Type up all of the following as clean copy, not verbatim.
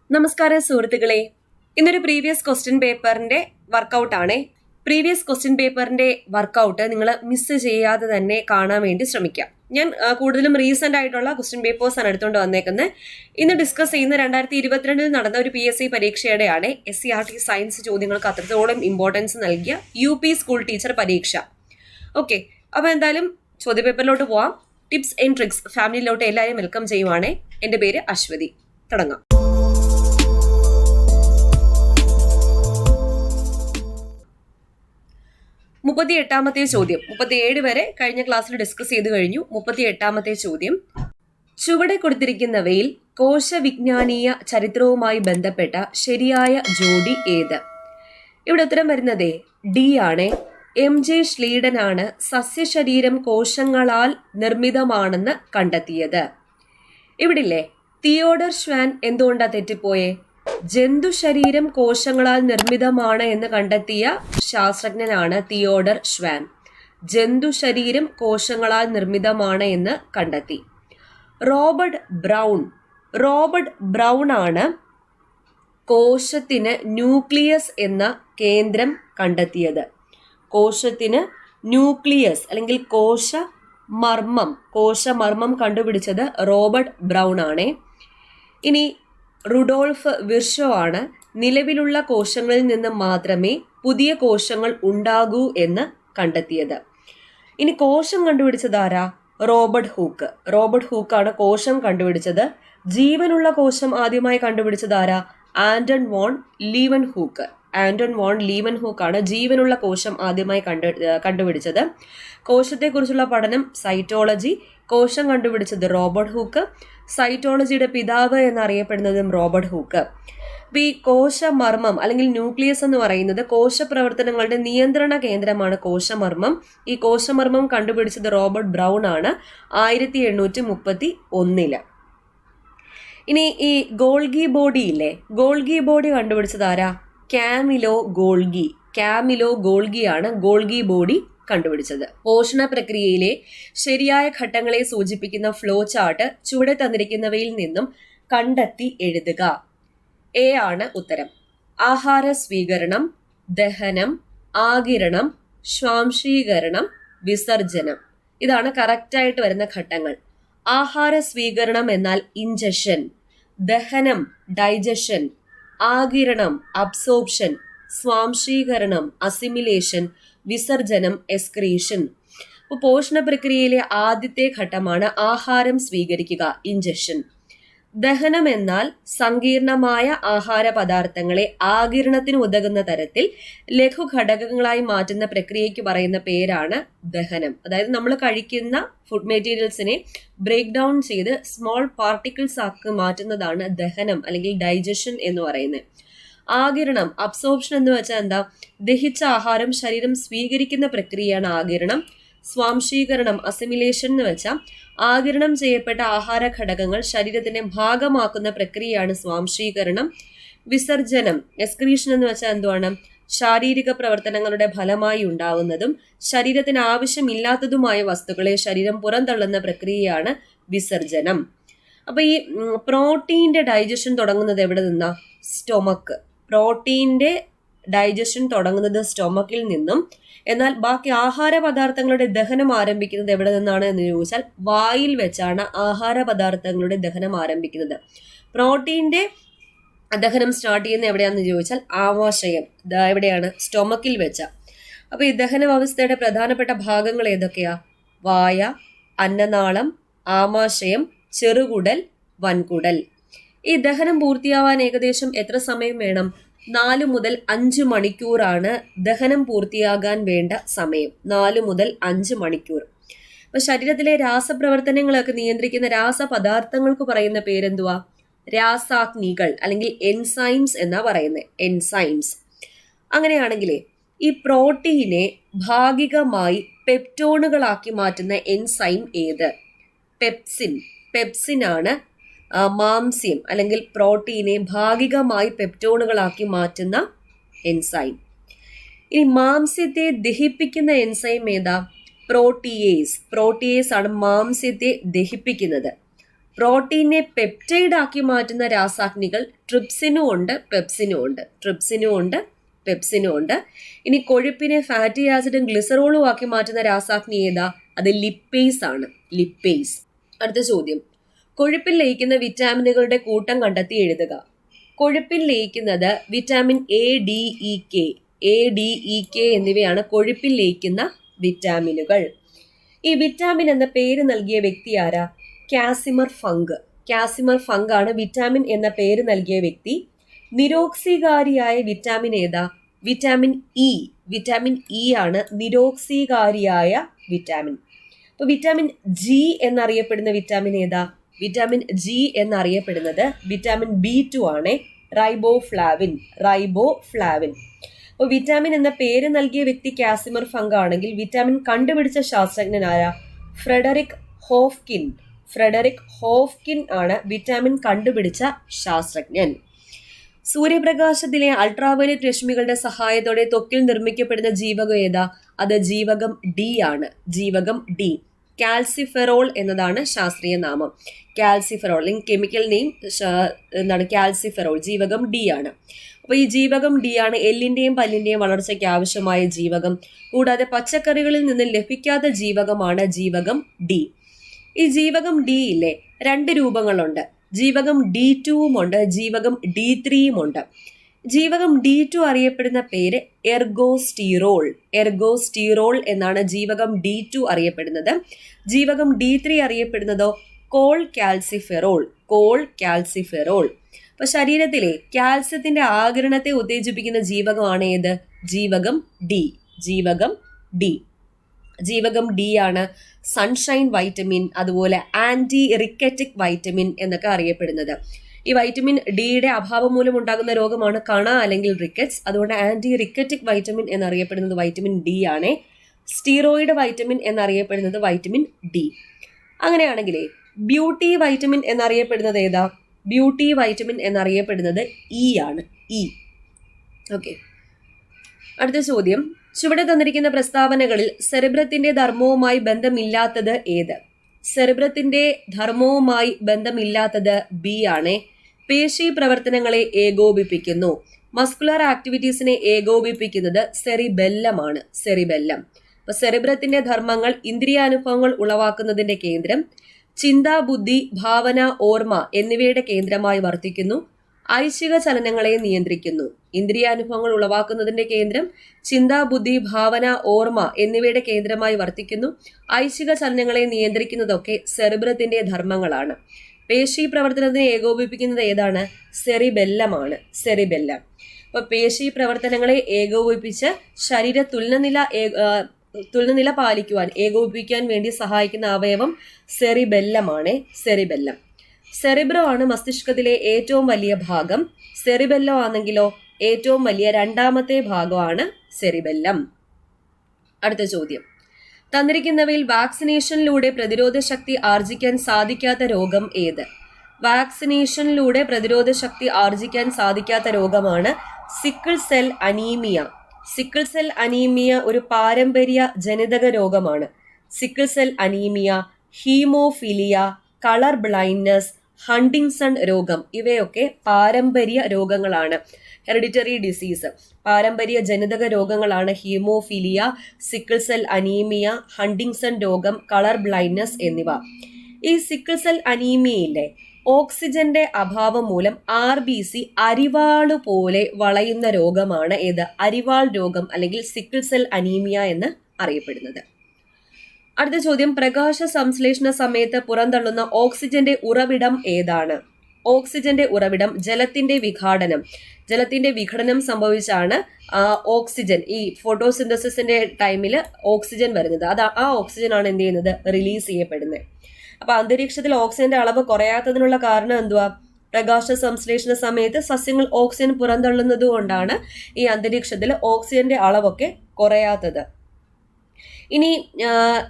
നമസ്കാരം സുഹൃത്തുക്കളെ, ഇന്നൊരു പ്രീവിയസ് ക്വസ്റ്റ്യൻ പേപ്പറിന്റെ വർക്കൗട്ടാണ്. പ്രീവിയസ് ക്വസ്റ്റ്യൻ പേപ്പറിന്റെ വർക്കൗട്ട് നിങ്ങൾ മിസ് ചെയ്യാതെ തന്നെ കാണാൻ വേണ്ടി ശ്രമിക്കാം. ഞാൻ കൂടുതലും റീസെന്റ് ആയിട്ടുള്ള ക്വസ്റ്റ്യൻ പേപ്പേഴ്സ് ആണ് എടുത്തുകൊണ്ട് വന്നേക്കുന്നത്. ഇന്ന് ഡിസ്കസ് ചെയ്യുന്ന 2022 നടന്ന ഒരു PSC പരീക്ഷയുടെയാണ് SCRT സയൻസ് ചോദ്യങ്ങൾക്ക് അത്രത്തോളം ഇമ്പോർട്ടൻസ് നൽകിയ UP സ്കൂൾ ടീച്ചർ പരീക്ഷ. ഓക്കെ, അപ്പൊ എന്തായാലും ചോദ്യപേപ്പറിലോട്ട് പോവാം. ടിപ്സ് ആൻഡ് ട്രിക്സ് ഫാമിലിയിലോട്ട് എല്ലാവരും വെൽക്കം ചെയ്യുവാണേ. എന്റെ പേര് അശ്വതി. തുടങ്ങാം. 38ാമത്തെ ചോദ്യം. 37 വരെ കഴിഞ്ഞ ക്ലാസ്സിൽ ഡിസ്കസ് ചെയ്തു കഴിഞ്ഞു. 38ാമത്തെ ചോദ്യം, ചുവടെ കൊടുത്തിരിക്കുന്നവയിൽ കോശവിജ്ഞാനീയ ചരിത്രവുമായി ബന്ധപ്പെട്ട ശരിയായ ജോഡി ഏത്? ഇവിടെ ഉത്തരം വരുന്നത് ഡി ആണ്. MJ ശ്ലീഡനാണ് സസ്യശരീരം കോശങ്ങളാൽ നിർമ്മിതമാണെന്ന് കണ്ടെത്തിയത്. ഇവിടില്ലേ തിയോഡർ ഷ്വാൻ എന്തുകൊണ്ടാ തെറ്റിപ്പോയേ? ജന്തുശരീരം കോശങ്ങളാൽ നിർമ്മിതമാണ് എന്ന് കണ്ടെത്തിയ ശാസ്ത്രജ്ഞനാണ് തിയോഡർ ഷ്വാൻ. ജന്തുശരീരം കോശങ്ങളാൽ നിർമ്മിതമാണ് എന്ന് കണ്ടെത്തി. റോബർട്ട് ബ്രൗൺ ആണ് കോശത്തിന് ന്യൂക്ലിയസ് എന്ന കേന്ദ്രം കണ്ടെത്തിയത്. കോശത്തിന് ന്യൂക്ലിയസ് അല്ലെങ്കിൽ കോശമർമ്മം കണ്ടുപിടിച്ചത് റോബർട്ട് ബ്രൗൺ ആണ്. ഇനി റുഡോൾഫ് വിർഷോ ആണ് നിലവിലുള്ള കോശങ്ങളിൽ നിന്ന് മാത്രമേ പുതിയ കോശങ്ങൾ ഉണ്ടാകൂ എന്ന് കണ്ടെത്തിയത്. ഇനി കോശം കണ്ടുപിടിച്ചത് ആരാ? റോബർട്ട് ഹൂക്കാണ് കോശം കണ്ടുപിടിച്ചത്. ജീവനുള്ള കോശം ആദ്യമായി കണ്ടുപിടിച്ചത് ആരാ? ആന്റൺ വോൺ ലീവൻ ഹൂക്ക് ആണ് ജീവനുള്ള കോശം ആദ്യമായി കണ്ടുപിടിച്ചത്. കോശത്തെക്കുറിച്ചുള്ള പഠനം സൈറ്റോളജി. കോശം കണ്ടുപിടിച്ചത് റോബർട്ട് ഹൂക്ക്. സൈറ്റോളജിയുടെ പിതാവ് എന്നറിയപ്പെടുന്നതും റോബർട്ട് ഹൂക്ക്. ഈ കോശമർമ്മം അല്ലെങ്കിൽ ന്യൂക്ലിയസ് എന്ന് പറയുന്നത് കോശപ്രവർത്തനങ്ങളുടെ നിയന്ത്രണ കേന്ദ്രമാണ് കോശമർമ്മം. ഈ കോശമർമ്മം കണ്ടുപിടിച്ചത് റോബർട്ട് ബ്രൗൺ ആണ് 1831. ഇനി ഈ ഗോൾഗി ബോഡി കണ്ടുപിടിച്ചത് ആരാ? കാമിലോ ഗോൾഗിയാണ് ഗോൾഗി ബോഡി കണ്ടുപിടിച്ചത്. പോഷണ പ്രക്രിയയിലെ ശരിയായ ഘട്ടങ്ങളെ സൂചിപ്പിക്കുന്ന ഫ്ലോ ചാർട്ട് ചുവടെ തന്നിരിക്കുന്നവയിൽ നിന്നും കണ്ടെത്തി എഴുതുക. എ ആണ് ഉത്തരം. ആഹാര സ്വീകരണം, ദഹനം, ആഗിരണം, സ്വാംശീകരണം, വിസർജനം. ഇതാണ് കറക്റ്റായിട്ട് വരുന്ന ഘട്ടങ്ങൾ. ആഹാര സ്വീകരണം എന്നാൽ ഇൻജഷൻ, ദഹനം ഡൈജഷൻ, ആഗിരണം അബ്സോർപ്ഷൻ, സ്വാംശീകരണം അസിമിലേഷൻ, വിസർജനം എക്സ്ക്രീഷൻ. അപ്പോൾ പോഷണ പ്രക്രിയയിലെ ആദ്യത്തെ ഘട്ടമാണ് ആഹാരം സ്വീകരിക്കുക, ഇൻജഷൻ. ദഹനം എന്നാൽ സങ്കീർണമായ ആഹാര പദാർത്ഥങ്ങളെ ആഗിരണത്തിന് ഉതകുന്ന തരത്തിൽ ലഘു ഘടകങ്ങളായി മാറ്റുന്ന പ്രക്രിയയ്ക്ക് പറയുന്ന പേരാണ് ദഹനം. അതായത് നമ്മൾ കഴിക്കുന്ന ഫുഡ് മെറ്റീരിയൽസിനെ ബ്രേക്ക് ഡൗൺ ചെയ്ത് സ്മോൾ പാർട്ടിക്കിൾസ് ആക്കി മാറ്റുന്നതാണ് ദഹനം അല്ലെങ്കിൽ ഡൈജഷൻ എന്ന് പറയുന്നത്. ആഗിരണം അബ്സോർപ്ഷൻ എന്ന് വെച്ചാൽ എന്താ? ദഹിച്ച ആഹാരം ശരീരം സ്വീകരിക്കുന്ന പ്രക്രിയയാണ് ആഗിരണം. സ്വാംശീകരണം അസിമിലേഷൻ എന്ന് വെച്ചാൽ ആഗിരണം ചെയ്യപ്പെട്ട ആഹാര ഘടകങ്ങൾ ശരീരത്തിന്റെ ഭാഗമാക്കുന്ന പ്രക്രിയയാണ് സ്വാംശീകരണം. വിസർജനം എക്സ്ക്രീഷൻ എന്ന് വെച്ചാൽ എന്തുവാണ്? ശാരീരിക പ്രവർത്തനങ്ങളുടെ ഫലമായി ഉണ്ടാവുന്നതും ശരീരത്തിന് ആവശ്യമില്ലാത്തതുമായ വസ്തുക്കളെ ശരീരം പുറന്തള്ളുന്ന പ്രക്രിയയാണ് വിസർജനം. അപ്പൊ ഈ പ്രോട്ടീന്റെ ഡൈജഷൻ തുടങ്ങുന്നത് എവിടെ നിന്നാ? സ്റ്റൊമക്ക്. പ്രോട്ടീന്റെ ഡൈജഷൻ തുടങ്ങുന്നത് സ്റ്റൊമക്കിൽ നിന്നും. എന്നാൽ ബാക്കി ആഹാര പദാർത്ഥങ്ങളുടെ ദഹനം ആരംഭിക്കുന്നത് എവിടെ നിന്നാണ് എന്ന് ചോദിച്ചാൽ വായിൽ വെച്ചാണ് ആഹാര പദാർത്ഥങ്ങളുടെ ദഹനം ആരംഭിക്കുന്നത്. പ്രോട്ടീന്റെ ദഹനം സ്റ്റാർട്ട് ചെയ്യുന്നത് എവിടെയാണെന്ന് ചോദിച്ചാൽ ആമാശയം. എവിടെയാണ്? സ്റ്റൊമക്കിൽ വെച്ച. അപ്പൊ ഈ ദഹന വ്യവസ്ഥയുടെ പ്രധാനപ്പെട്ട ഭാഗങ്ങൾ ഏതൊക്കെയാ? വായ, അന്നനാളം, ആമാശയം, ചെറുകുടൽ, വൻകുടൽ. ഈ ദഹനം പൂർത്തിയാവാൻ ഏകദേശം എത്ര സമയം വേണം? 4 മുതൽ 5 മണിക്കൂറാണ് ദഹനം പൂർത്തിയാകാൻ വേണ്ട സമയം. 4 മുതൽ 5 മണിക്കൂർ. അപ്പൊ ശരീരത്തിലെ രാസപ്രവർത്തനങ്ങളൊക്കെ നിയന്ത്രിക്കുന്ന രാസപദാർത്ഥങ്ങൾക്ക് പറയുന്ന പേരെന്തുവാ? രാസാഗ്നികൾ അല്ലെങ്കിൽ എൻസൈംസ് എന്നാ പറയുന്നത്. എൻസൈംസ്. അങ്ങനെയാണെങ്കിലേ ഈ പ്രോട്ടീനെ ഭാഗികമായി പെപ്റ്റോണുകളാക്കി മാറ്റുന്ന എൻസൈം ഏത്? പെപ്സിനാണ് മാംസ്യം അല്ലെങ്കിൽ പ്രോട്ടീനെ ഭാഗികമായി പെപ്റ്റോണുകളാക്കി മാറ്റുന്ന എൻസൈം. ഇനി മാംസ്യത്തെ ദഹിപ്പിക്കുന്ന എൻസൈം ഏതാ? പ്രോട്ടിയേസ് ആണ് മാംസ്യത്തെ ദഹിപ്പിക്കുന്നത്. പ്രോട്ടീനെ പെപ്റ്റൈഡ് ആക്കി മാറ്റുന്ന രാസാഗ്നികൾ ട്രിപ്സിനും ഉണ്ട്, പെപ്സിനും ഉണ്ട്. ട്രിപ്സിനും ഉണ്ട്, പെപ്സിനും ഉണ്ട്. ഇനി കൊഴുപ്പിനെ ഫാറ്റി ആസിഡും ഗ്ലിസറോളും ആക്കി മാറ്റുന്ന രാസാഗ്നി ഏതാ? അത് ലിപ്പേസ് ആണ്, ലിപ്പേസ്. അടുത്ത ചോദ്യം, കൊഴുപ്പിൽ ലയിക്കുന്ന വിറ്റാമിനുകളുടെ കൂട്ടം കണ്ടെത്തി എഴുതുക. കൊഴുപ്പിൽ ലയിക്കുന്നത് vitamin A, D, E, K. A, D, E, K എന്നിവയാണ് കൊഴുപ്പിൽ ലയിക്കുന്ന വിറ്റാമിനുകൾ. ഈ വിറ്റാമിൻ എന്ന പേര് നൽകിയ വ്യക്തി ആരാ? Casimir funk. കാസിമർ ഫങ്ക് ആണ് വിറ്റാമിൻ എന്ന പേര് നൽകിയ വ്യക്തി. നിരോക്സികാരിയായ വിറ്റാമിൻ ഏതാ? Vitamin E. വിറ്റാമിൻ ഇ ആണ് നിരോക്സികാരിയായ വിറ്റാമിൻ. അപ്പൊ വിറ്റാമിൻ ജി എന്നറിയപ്പെടുന്ന വിറ്റാമിൻ ഏതാ? വിറ്റാമിൻ ജി എന്നറിയപ്പെടുന്നത് വിറ്റാമിൻ B2 ആണ്, റൈബോഫ്ലാവിൻ. റൈബോഫ്ലാവിൻ. അപ്പോൾ വിറ്റാമിൻ എന്ന പേര് നൽകിയ വ്യക്തി കാസിമർ ഫങ്ക് ആണെങ്കിൽ വിറ്റാമിൻ കണ്ടുപിടിച്ച ശാസ്ത്രജ്ഞൻ ആരാ? Frederick Hopkins. ഫ്രെഡറിക് ഹോഫ്കിൻ ആണ് വിറ്റാമിൻ കണ്ടുപിടിച്ച ശാസ്ത്രജ്ഞൻ. സൂര്യപ്രകാശത്തിലെ അൾട്രാവയലറ്റ് രശ്മികളുടെ സഹായത്തോടെ ത്വക്കിൽ നിർമ്മിക്കപ്പെടുന്ന ജീവകം ഏതാ? അത് ജീവകം ഡി ആണ്. ജീവകം ഡി. കാൽസിഫെറോൾ എന്നതാണ് ശാസ്ത്രീയ നാമം. കാൽസിഫെറോൾ, കെമിക്കൽ നെയിം എന്താണ്? കാൽസിഫെറോൾ. ജീവകം ഡി ആണ്. അപ്പോൾ ഈ ജീവകം ഡി ആണ് എല്ലിന്റെയും പല്ലിന്റെയും വളർച്ചയ്ക്ക് ആവശ്യമായ ജീവകം. കൂടാതെ പച്ചക്കറികളിൽ നിന്ന് ലഭിക്കാത്ത ജീവകമാണ് ജീവകം ഡി. ഈ ജീവകം ഡി ഇല്ലേ, 2 രൂപങ്ങളുണ്ട്. ജീവകം D2 ഉണ്ട്, ജീവകം D3 ഉണ്ട്. ജീവകം D2 അറിയപ്പെടുന്ന പേര് എർഗോസ്റ്റീറോൾ. എർഗോസ്റ്റീറോൾ എന്നാണ് ജീവകം D2 അറിയപ്പെടുന്നത്. ജീവകം D3 അറിയപ്പെടുന്നതോ കോൾ കാൽസിഫെറോൾ. Cholecalciferol. അപ്പൊ ശരീരത്തിലെ കാൽസ്യത്തിന്റെ ആഗിരണത്തെ ഉത്തേജിപ്പിക്കുന്ന ജീവകമാണ് ഏത്? ജീവകം ഡി. ജീവകം ഡി. ജീവകം ഡി ആണ് സൺഷൈൻ വൈറ്റമിൻ, അതുപോലെ ആന്റി റിക്കറ്റിക് വൈറ്റമിൻ എന്നൊക്കെ അറിയപ്പെടുന്നത്. ഈ വൈറ്റമിൻ ഡിയുടെ അഭാവം മൂലം ഉണ്ടാകുന്ന രോഗമാണ് കണ അല്ലെങ്കിൽ റിക്കറ്റ്സ്. അതുകൊണ്ട് ആന്റി റിക്കറ്റിക് വൈറ്റമിൻ എന്നറിയപ്പെടുന്നത് വൈറ്റമിൻ ഡി ആണ്. സ്റ്റീറോയിഡ് വൈറ്റമിൻ എന്നറിയപ്പെടുന്നത് വൈറ്റമിൻ ഡി. അങ്ങനെയാണെങ്കിലേ ബ്യൂട്ടി വൈറ്റമിൻ എന്നറിയപ്പെടുന്നത് ഏതാ? ബ്യൂട്ടി വൈറ്റമിൻ എന്നറിയപ്പെടുന്നത് ഇ ആണ്. ഇ. ഓക്കെ. അടുത്ത ചോദ്യം, ചുവടെ തന്നിരിക്കുന്ന പ്രസ്താവനകളിൽ സെറിബ്രത്തിന്റെ ധർമ്മവുമായി ബന്ധമില്ലാത്തത് ഏത്? സെറിബ്രത്തിന്റെ ധർമ്മവുമായി ബന്ധമില്ലാത്തത് ബി ആണ്. പേശി പ്രവർത്തനങ്ങളെ ഏകോപിപ്പിക്കുന്നു. മസ്കുലർ ആക്ടിവിറ്റീസിനെ ഏകോപിപ്പിക്കുന്നത് സെറിബെല്ലമാണ്. സെറിബെല്ലം. അപ്പൊ സെറിബ്രത്തിന്റെ ധർമ്മങ്ങൾ ഇന്ദ്രിയാനുഭവങ്ങൾ ഉളവാക്കുന്നതിന്റെ കേന്ദ്രം. ചിന്ത, ബുദ്ധി, ഭാവന, ഓർമ്മ എന്നിവയുടെ കേന്ദ്രമായി വർത്തിക്കുന്നു. ഐച്ഛിക ചലനങ്ങളെ നിയന്ത്രിക്കുന്നു. ഇന്ദ്രിയാനുഭവങ്ങൾ ഉളവാക്കുന്നതിന്റെ കേന്ദ്രം ചിന്ത, ബുദ്ധി, ഭാവന, ഓർമ്മ എന്നിവയുടെ കേന്ദ്രമായി വർത്തിക്കുന്നു. ഐച്ഛിക ചലനങ്ങളെ നിയന്ത്രിക്കുന്നതൊക്കെ സെറിബ്രത്തിന്റെ ധർമ്മങ്ങളാണ്. പേശി പ്രവർത്തനത്തിനെ ഏകോപിപ്പിക്കുന്നത് ഏതാണ്? സെറിബെല്ലമാണ്. സെറിബെല്ലം. അപ്പൊ പേശി പ്രവർത്തനങ്ങളെ ഏകോപിപ്പിച്ച് ശരീര തുലനനില പാലിക്കുവാൻ, ഏകോപിപ്പിക്കാൻ വേണ്ടി സഹായിക്കുന്ന അവയവം സെറിബെല്ലമാണ്. സെറിബെല്ലം. സെറിബ്രോ ആണ് മസ്തിഷ്കത്തിലെ ഏറ്റവും വലിയ ഭാഗം. സെറിബെല്ലോ ആണെങ്കിലോ ഏറ്റവും വലിയ 2ാമത്തെ ഭാഗമാണ് സെറിബെല്ലം. അടുത്ത ചോദ്യം, തന്നിരിക്കുന്നവയിൽ വാക്സിനേഷനിലൂടെ പ്രതിരോധ ശക്തി ആർജിക്കാൻ സാധിക്കാത്ത രോഗം ഏത്? വാക്സിനേഷനിലൂടെ പ്രതിരോധ ശക്തി ആർജിക്കാൻ സാധിക്കാത്ത രോഗമാണ് sickle cell anaemia. Sickle cell anaemia ഒരു പാരമ്പര്യ ജനിതക രോഗമാണ്. Sickle cell anaemia, haemophilia, colour blindness, Huntington രോഗം ഇവയൊക്കെ പാരമ്പര്യ രോഗങ്ങളാണ്. ഹെറിഡിറ്ററി ഡിസീസ്, പാരമ്പര്യ ജനിതക രോഗങ്ങളാണ് haemophilia, sickle cell anaemia, Huntington രോഗം, കളർ ബ്ലൈൻഡ്നെസ് എന്നിവ. ഈ സിക്കിൾ സെൽ അനീമിയയിലെ ഓക്സിജന്റെ അഭാവം മൂലം RBC അരിവാള് പോലെ വളയുന്ന രോഗമാണ് ഏത്? അരിവാൾ രോഗം അല്ലെങ്കിൽ സിക്കിൾ സെൽ അനീമിയ എന്ന് അറിയപ്പെടുന്നത്. അടുത്ത ചോദ്യം, പ്രകാശ സംശ്ലേഷണ സമയത്ത് പുറന്തള്ളുന്ന ഓക്സിജന്റെ ഉറവിടം ഏതാണ്? ഓക്സിജന്റെ ഉറവിടം ജലത്തിന്റെ വിഘടനം. ജലത്തിന്റെ വിഘടനം സംഭവിച്ചാണ് ഓക്സിജൻ, ഈ ഫോട്ടോസിന്തസിന്റെ ടൈമിൽ ഓക്സിജൻ വരുന്നത്. ആ ഓക്സിജൻ ആണ് എന്ത് ചെയ്യുന്നത്? റിലീസ് ചെയ്യപ്പെടുന്നത്. അപ്പൊ അന്തരീക്ഷത്തിൽ ഓക്സിജന്റെ അളവ് കുറയാത്തതിനുള്ള കാരണം എന്തുവാ? പ്രകാശ സംശ്ലേഷണ സമയത്ത് സസ്യങ്ങൾ ഓക്സിജൻ പുറന്തള്ളുന്നത് കൊണ്ടാണ് ഈ അന്തരീക്ഷത്തിൽ ഓക്സിജന്റെ അളവൊക്കെ കുറയാത്തത്. ഇനി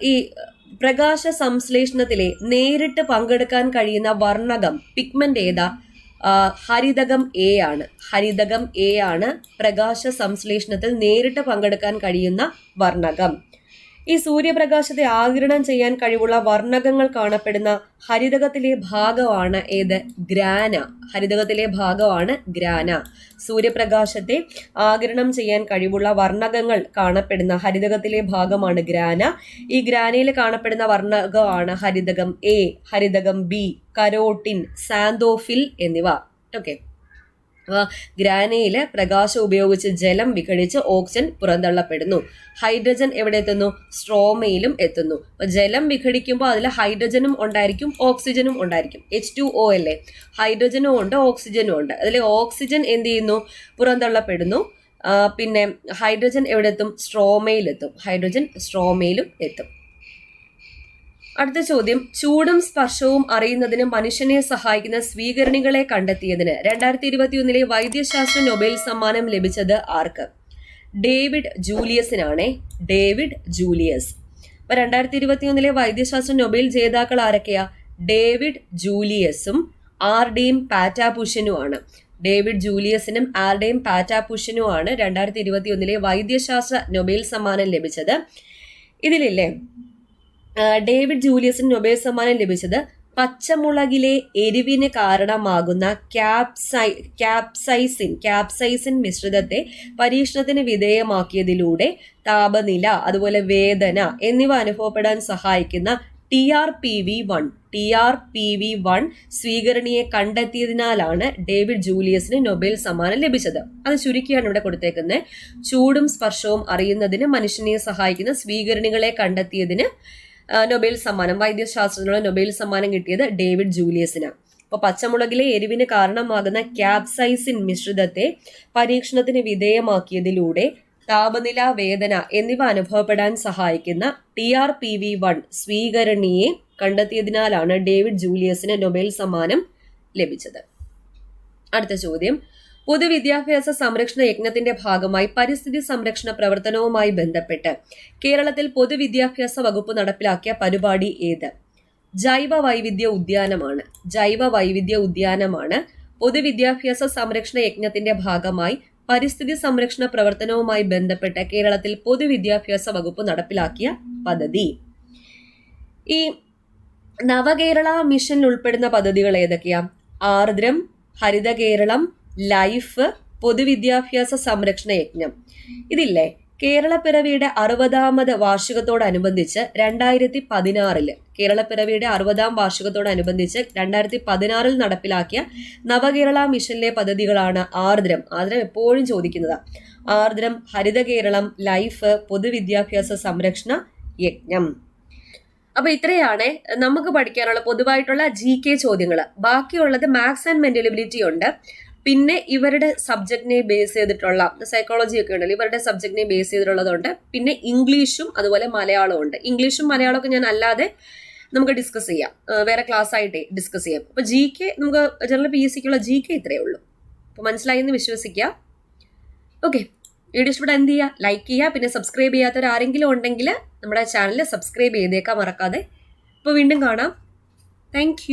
ഈ പ്രകാശ സംശ്ലേഷണത്തിലെ നേരിട്ട് പങ്കെടുക്കാൻ കഴിയുന്ന വർണ്ണകം, പിഗ്മെന്റ് ഏതാ? ഹരിതകം A ആണ്. ഹരിതകം A ആണ് പ്രകാശ സംശ്ലേഷണത്തിൽ നേരിട്ട് പങ്കെടുക്കാൻ കഴിയുന്ന വർണ്ണകം. ഈ സൂര്യപ്രകാശത്തെ ആഗിരണം ചെയ്യാൻ കഴിവുള്ള വർണ്ണകങ്ങൾ കാണപ്പെടുന്ന ഹരിതകത്തിലെ ഭാഗമാണ് ഏത്? ഗ്രാന. ഹരിതകത്തിലെ ഭാഗമാണ് ഗ്രാന. സൂര്യപ്രകാശത്തെ ആഗിരണം ചെയ്യാൻ കഴിവുള്ള വർണ്ണകങ്ങൾ കാണപ്പെടുന്ന ഹരിതകത്തിലെ ഭാഗമാണ് ഗ്രാന. ഈ ഗ്രാനയിൽ കാണപ്പെടുന്ന വർണ്ണകമാണ് ഹരിതകം എ, ഹരിതകം ബി, കരോട്ടിൻ, സാന്തോഫിൽ എന്നിവ. ഓക്കെ, ഗ്രാനയില് പ്രകാശം ഉപയോഗിച്ച് ജലം വിഘടിച്ച് ഓക്സിജൻ പുറന്തള്ളപ്പെടുന്നു. ഹൈഡ്രജൻ എവിടെ എത്തുന്നു? സ്ട്രോമയിലും എത്തുന്നു. അപ്പൊ ജലം വിഘടിക്കുമ്പോൾ അതിൽ ഹൈഡ്രജനും ഉണ്ടായിരിക്കും, ഓക്സിജനും ഉണ്ടായിരിക്കും. H2O അല്ലേ, ഹൈഡ്രജനും ഉണ്ട്, ഓക്സിജനും ഉണ്ട്. അതിൽ ഓക്സിജൻ എന്ത് ചെയ്യുന്നു? പുറന്തള്ളപ്പെടുന്നു. പിന്നെ ഹൈഡ്രജൻ എവിടെ എത്തും? സ്ട്രോമയിലെത്തും. ഹൈഡ്രജൻ സ്ട്രോമയിലും എത്തും. അടുത്ത ചോദ്യം, ചൂടും സ്പർശവും അറിയുന്നതിന് മനുഷ്യനെ സഹായിക്കുന്ന സ്വീകരണികളെ കണ്ടെത്തിയതിന് 2021 വൈദ്യശാസ്ത്ര നൊബേൽ സമ്മാനം ലഭിച്ചത് ആർക്ക്? ഡേവിഡ് ജൂലിയസിനാണേ. David Julius. അപ്പൊ 2021 വൈദ്യശാസ്ത്ര നൊബേൽ ജേതാക്കൾ ആരൊക്കെയാ? ഡേവിഡ് ജൂലിയസും ആർഡിയും പാറ്റാപുഷനുമാണ്. ഡേവിഡ് ജൂലിയസിനും ആർഡിയും പാറ്റാപുഷനുമാണ് 2021 വൈദ്യശാസ്ത്ര നൊബേൽ സമ്മാനം ലഭിച്ചത്. ഇതിലില്ലേ, ഡേവിഡ് ജൂലിയസിന് നൊബേൽ സമ്മാനം ലഭിച്ചത് പച്ചമുളകിലെ എരിവിന് കാരണമാകുന്ന ക്യാപ്സൈസിൻ മിശ്രിതത്തെ പരീക്ഷണത്തിന് വിധേയമാക്കിയതിലൂടെ താപനില, അതുപോലെ വേദന എന്നിവ അനുഭവപ്പെടാൻ സഹായിക്കുന്ന TRPV1 സ്വീകരണിയെ കണ്ടെത്തിയതിനാലാണ് ഡേവിഡ് ജൂലിയസിന് നൊബേൽ സമ്മാനം ലഭിച്ചത്. അത് ചുരുക്കിയാണ് ഇവിടെ കൊടുത്തേക്കുന്നത്. ചൂടും സ്പർശവും അറിയുന്നതിന് മനുഷ്യനെ സഹായിക്കുന്ന സ്വീകരണികളെ കണ്ടെത്തിയതിന് നൊബേൽ സമ്മാനം, വൈദ്യശാസ്ത്രത്തിനുള്ള നൊബേൽ സമ്മാനം കിട്ടിയത് ഡേവിഡ് ജൂലിയസിനാണ്. അപ്പൊ പച്ചമുളകിലെ എരിവിന് കാരണമാകുന്ന ക്യാപ്സൈസിൻ മിശ്രിതത്തെ പരീക്ഷണത്തിന് വിധേയമാക്കിയതിലൂടെ താപനില, വേദന എന്നിവ അനുഭവപ്പെടാൻ സഹായിക്കുന്ന TRPV1 സ്വീകരണിയെ കണ്ടെത്തിയതിനാലാണ് ഡേവിഡ് ജൂലിയസിന് നൊബേൽ സമ്മാനം ലഭിച്ചത്. അടുത്ത ചോദ്യം, പൊതുവിദ്യാഭ്യാസ സംരക്ഷണ യജ്ഞത്തിന്റെ ഭാഗമായി പരിസ്ഥിതി സംരക്ഷണ പ്രവർത്തനവുമായി ബന്ധപ്പെട്ട് കേരളത്തിൽ പൊതുവിദ്യാഭ്യാസ വകുപ്പ് നടപ്പിലാക്കിയ പരിപാടി ഏത്? ജൈവ വൈവിധ്യ ഉദ്യാനമാണ്. ജൈവ വൈവിധ്യ ഉദ്യാനമാണ് പൊതുവിദ്യാഭ്യാസ സംരക്ഷണ യജ്ഞത്തിന്റെ ഭാഗമായി പരിസ്ഥിതി സംരക്ഷണ പ്രവർത്തനവുമായി ബന്ധപ്പെട്ട് കേരളത്തിൽ പൊതുവിദ്യാഭ്യാസ വകുപ്പ് നടപ്പിലാക്കിയ പദ്ധതി. ഈ നവകേരള മിഷൻ ഉൾപ്പെടുന്ന പദ്ധതികൾ ഏതൊക്കെയാ? ആർദ്രം, ഹരിത കേരളം, ലൈഫ്, പൊതുവിദ്യാഭ്യാസ സംരക്ഷണ യജ്ഞം. ഇതില്ലേ, കേരളപ്പിറവിയുടെ 60ാമത് വാർഷികത്തോടനുബന്ധിച്ച് 2016 കേരളപ്പിറവിയുടെ 60ാം വാർഷികത്തോടനുബന്ധിച്ച് 2016 നടപ്പിലാക്കിയ നവകേരള മിഷനിലെ പദ്ധതികളാണ് ആർദ്രം. ആർദ്രം എപ്പോഴും ചോദിക്കുന്നതാ. ആർദ്രം, ഹരിത കേരളം, ലൈഫ്, പൊതുവിദ്യാഭ്യാസ സംരക്ഷണ യജ്ഞം. അപ്പൊ ഇത്രയാണ് നമുക്ക് പഠിക്കാനുള്ള പൊതുവായിട്ടുള്ള GK ചോദ്യങ്ങൾ. ബാക്കിയുള്ളത് മാത്സ് ആൻഡ് മെന്റൽ എബിലിറ്റി ഉണ്ട്. പിന്നെ ഇവരുടെ സബ്ജക്റ്റിനെ ബേസ് ചെയ്തിട്ടുള്ള സൈക്കോളജി ഒക്കെ ഉണ്ടല്ലോ, ഇവരുടെ സബ്ജക്റ്റിനെ ബേസ് ചെയ്തിട്ടുള്ളതുണ്ട്. പിന്നെ ഇംഗ്ലീഷും അതുപോലെ മലയാളവും ഉണ്ട്. ഇംഗ്ലീഷും മലയാളമൊക്കെ ഞാൻ അല്ലാതെ നമുക്ക് ഡിസ്കസ് ചെയ്യാം, വേറെ ക്ലാസ് ആയിട്ട് ഡിസ്കസ് ചെയ്യാം. അപ്പൊ GK നമുക്ക് ജനറൽ PSCക്കുള്ള GK ഇത്രയേ ഉള്ളൂ. അപ്പൊ മനസ്സിലായി എന്ന് വിശ്വസിക്കാം. ഓക്കെ, വീഡിയോ ഇഷ്ടപ്പെട്ടാൽ എന്ത് ചെയ്യുക? ലൈക്ക് ചെയ്യുക. പിന്നെ സബ്സ്ക്രൈബ് ചെയ്യാത്തവർ ആരെങ്കിലും ഉണ്ടെങ്കിൽ നമ്മുടെ ചാനൽ സബ്സ്ക്രൈബ് ചെയ്തേക്കാൻ മറക്കാതെ. അപ്പോൾ വീണ്ടും കാണാം. താങ്ക്